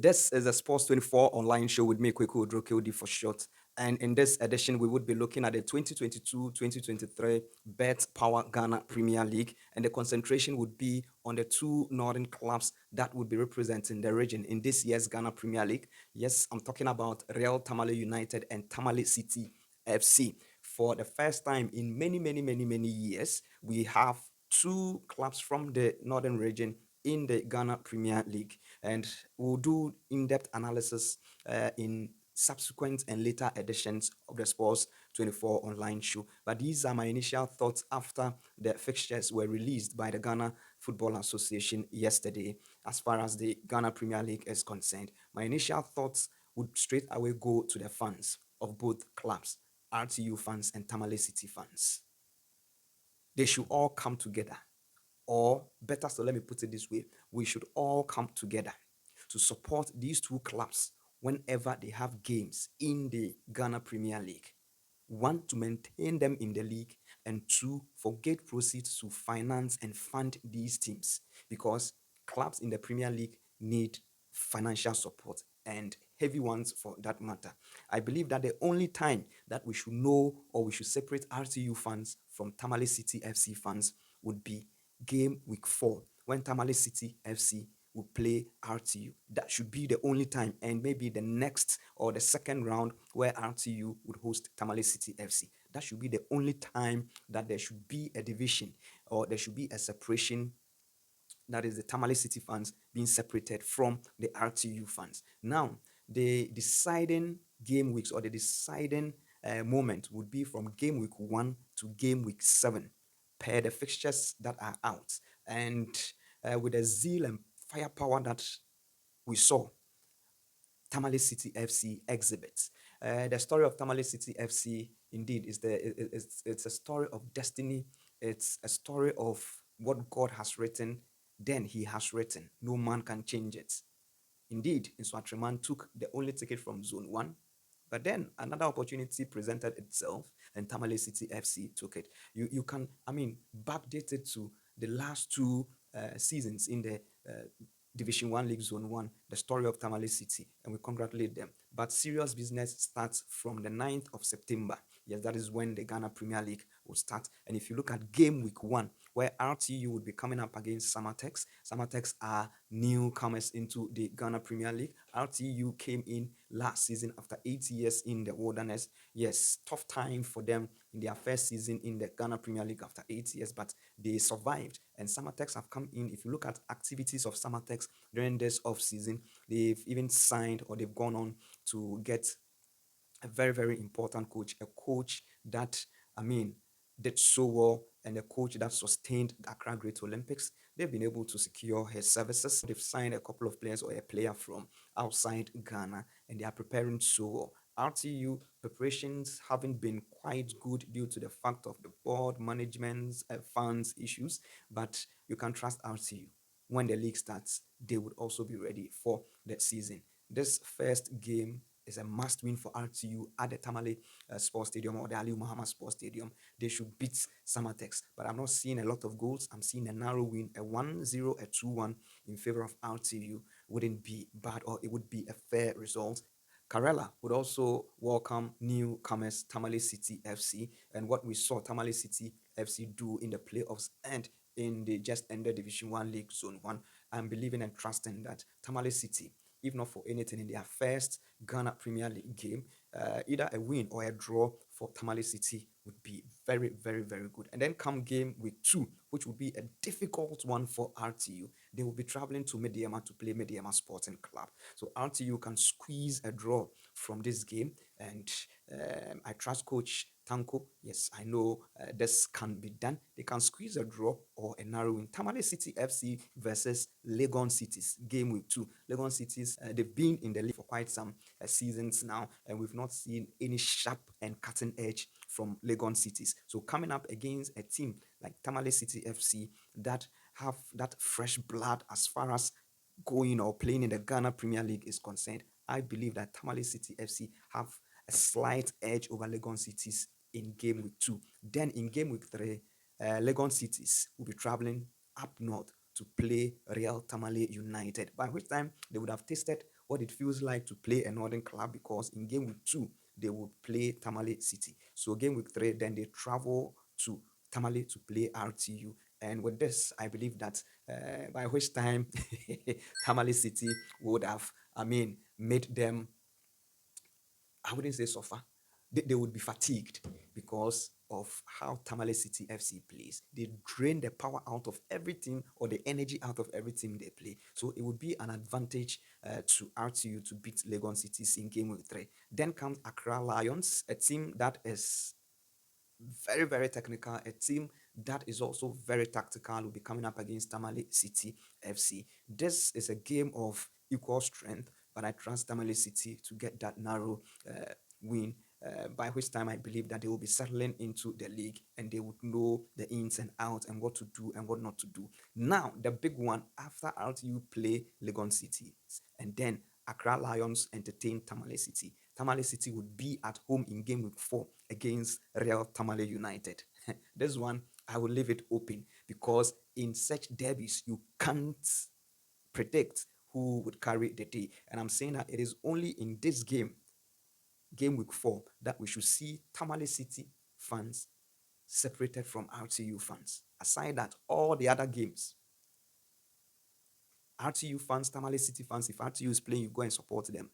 This is a Sports 24 online show with me, Kweku Odrokodi for short. And in this edition, we would be looking at the 2022-2023 Bet Power Ghana Premier League. And the concentration would be on the two northern clubs that would be representing the region in this year's Ghana Premier League. Yes, I'm talking about Real Tamale United and Tamale City FC. For the first time in many years, we have two clubs from the northern region in the Ghana Premier League, and we'll do in-depth analysis in subsequent and later editions of the Sports 24 online show. But these are my initial thoughts after the fixtures were released by the Ghana Football Association yesterday as far as the Ghana Premier League is concerned. My initial thoughts would straight away go to the fans of both clubs, RTU fans and Tamale City fans. They should all come together, or better still, let me put it this way, we should all come together to support these two clubs whenever they have games in the Ghana Premier League. One, to maintain them in the league, and two, for gate proceeds to finance and fund these teams, because clubs in the Premier League need financial support, and heavy ones for that matter. I believe that the only time that we should know, or we should separate RTU fans from Tamale City FC fans, would be game week 4 when Tamale City FC will play RTU. That should be the only time, and maybe the next or the second round where RTU would host Tamale City FC. That should be the only time that there should be a division, or there should be a separation, that is the Tamale City fans being separated from the RTU fans. Now, the deciding game weeks, or the deciding moment would be from game week 1 to game week 7 per the fixtures that are out. And with the zeal and firepower that we saw Tamale City FC exhibits. The story of Tamale City FC indeed it's a story of destiny. It's a story of what God has written. Then He has written. No man can change it. Indeed, Nswatreman took the only ticket from Zone 1, but then another opportunity presented itself, and Tamale City FC took it. You can, backdate it to the last two seasons in the Division 1 League Zone 1, the story of Tamale City, and we congratulate them. But serious business starts from the 9th of September. Yes, that is when the Ghana Premier League will start. And if you look at game week 1, where RTU would be coming up against Samatex. Samatex are newcomers into the Ghana Premier League. RTU came in last season after 8 years in the wilderness. Yes, tough time for them in their first season in the Ghana Premier League after 8 years, but they survived. And Samatex have come in. If you look at activities of Samatex during this off season, they've even signed, or they've gone on to get a very important coach, a coach that, did so well, and a coach that sustained Accra Great Olympics. They've been able to secure his services. They've signed a couple of players, or a player from outside Ghana, and they are preparing so well. RTU preparations haven't been quite good due to the fact of the board management's funds issues, but you can trust RTU. When the league starts, they would also be ready for the season. This first game is a must win for RTU at the Tamale Sports Stadium, or the Ali Muhammad Sports Stadium. They should beat Samatex, but I'm not seeing a lot of goals. I'm seeing a narrow win, a 1-0, a 2-1 in favor of RTU. Wouldn't be bad, or it would be a fair result. Karela would also welcome newcomers Tamale City FC, and what we saw Tamale City FC do in the playoffs and in the just ended Division 1 League Zone 1. I'm believing and trusting that Tamale City, if not for anything, in their first Ghana Premier League game, either a win or a draw for Tamale City would be very good. And then come game week 2, which would be a difficult one for RTU. They will be traveling to Mediama to play Mediama Sporting Club. So RTU can squeeze a draw from this game, and I trust Coach Tanko. Yes, I know this can be done. They can squeeze a draw or a narrow win. Tamale City FC versus Legon Cities, game week 2. Legon Cities, they've been in the league for quite some seasons now, and we've not seen any sharp and cutting edge from Legon Cities. So coming up against a team like Tamale City FC that have that fresh blood as far as going or playing in the Ghana Premier League is concerned, I believe that Tamale City FC have a slight edge over Legon Cities in game week 2. Then in game week 3, Legon Cities will be traveling up north to play Real Tamale United, by which time they would have tasted what it feels like to play a northern club, because in game week 2 they would play Tamale City. So game week 3 then they travel to Tamale to play RTU. And with this, I believe that by which time Tamale City would have, I mean, made them, I wouldn't say suffer. They would be fatigued because of how Tamale City FC plays. They drain the power out of everything, or the energy out of everything they play. So it would be an advantage to RTU to beat Legon Cities in game week 3. Then comes Accra Lions, a team that is very, very technical. A team that is also very tactical will be coming up against Tamale City FC. This is a game of equal strength, but I trust Tamale City to get that narrow win. By which time I believe that they will be settling into the league and they would know the ins and outs and what to do and what not to do. Now, the big one after RTU play Legon City, and then Accra Lions entertain Tamale City. Tamale City would be at home in game week 4 against Real Tamale United. This one, I will leave it open, because in such derbies, you can't predict who would carry the day. And I'm saying that it is only in this game, game week 4, that we should see Tamale City fans separated from RTU fans. Aside that, all the other games, RTU fans, Tamale City fans, if RTU is playing, you go and support them.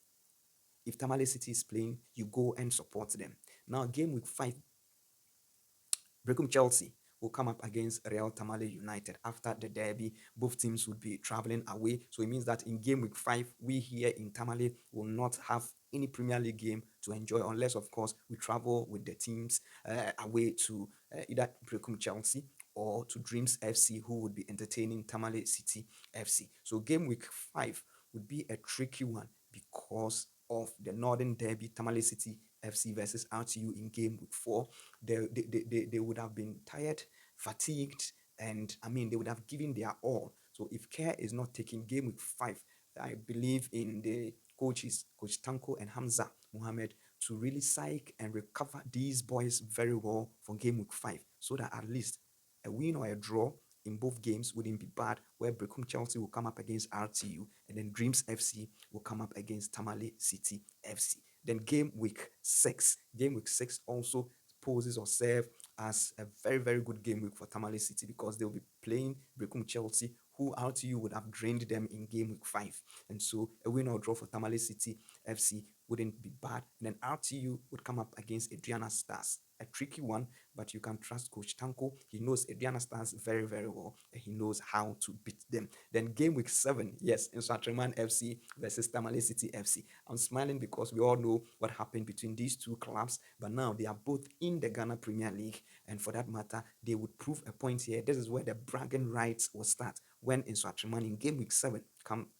If Tamale City is playing, you go and support them. Now, game week 5, Brecum Chelsea will come up against Real Tamale United after the derby. Both teams would be traveling away. So it means that in game week 5, we here in Tamale will not have any Premier League game to enjoy, unless, of course, we travel with the teams away to either Brecum Chelsea or to Dreams FC, who would be entertaining Tamale City FC. So game week 5 would be a tricky one because of the Northern Derby, Tamale City FC versus RTU in game week 4. They would have been tired, fatigued, and I mean, they would have given their all. So if care is not taken, game week 5, I believe in the coaches, Coach Tanko and Hamza, Mohammed, to really psych and recover these boys very well for game week 5, so that at least a win or a draw in both games wouldn't be bad, where Brecum Chelsea will come up against RTU, and then Dreams FC will come up against Tamale City FC. Then game week 6 also poses or serve as a very, very good game week for Tamale City, because they'll be playing Brecum Chelsea, who RTU would have drained them in game week 5. And so a win or draw for Tamale City FC wouldn't be bad. And then RTU would come up against Adriana Stars. A tricky one, but you can trust Coach Tanko. He knows Adriana Stars very, very well, and he knows how to beat them. Then game week 7, yes, in Swatraman FC versus Tamale City FC. I'm smiling because we all know what happened between these two clubs, but now they are both in the Ghana Premier League, and for that matter, they would prove a point here. This is where the bragging rights will start, when in Swatraman in game week 7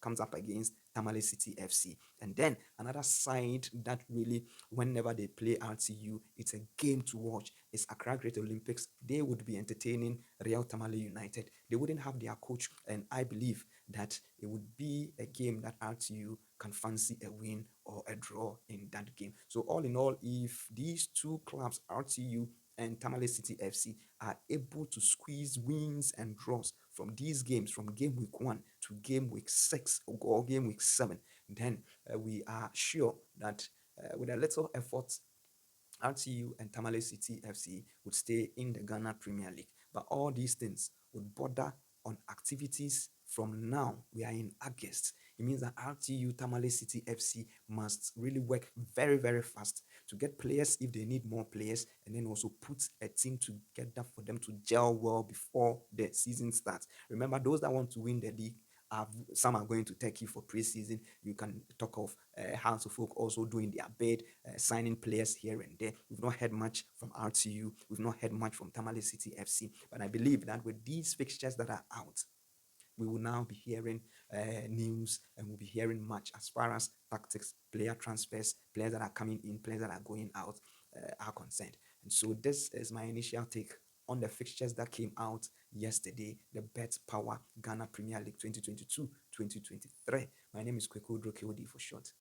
comes up against Tamale City FC. And then another side that really, whenever they play RTU, it's a game to watch. It's Accra Great Olympics. They would be entertaining Real Tamale United. They wouldn't have their coach, and I believe that it would be a game that RTU can fancy a win or a draw in that game. So all in all, if these two clubs, RTU and Tamale City FC, are able to squeeze wins and draws from these games, from game week 1 to game week 6 or game week 7, then we are sure that with a little effort, RTU and Tamale City FC would stay in the Ghana Premier League. But all these things would border on activities from now. We are in August. It means that RTU Tamale City FC must really work very, very fast to get players if they need more players, and then also put a team together for them to gel well before the season starts. Remember, those that want to win the league, some are going to Turkey for pre-season. You can talk of House of Folk also doing their bid, signing players here and there. We've not heard much from RTU. We've not heard much from Tamale City FC. But I believe that with these fixtures that are out, we will now be hearing news, and we'll be hearing much as far as tactics, player transfers, players that are coming in, players that are going out are concerned. And so this is my initial take on the fixtures that came out yesterday, the Bet Power Ghana Premier League 2022-2023. My name is Kweku Drokewodi for short.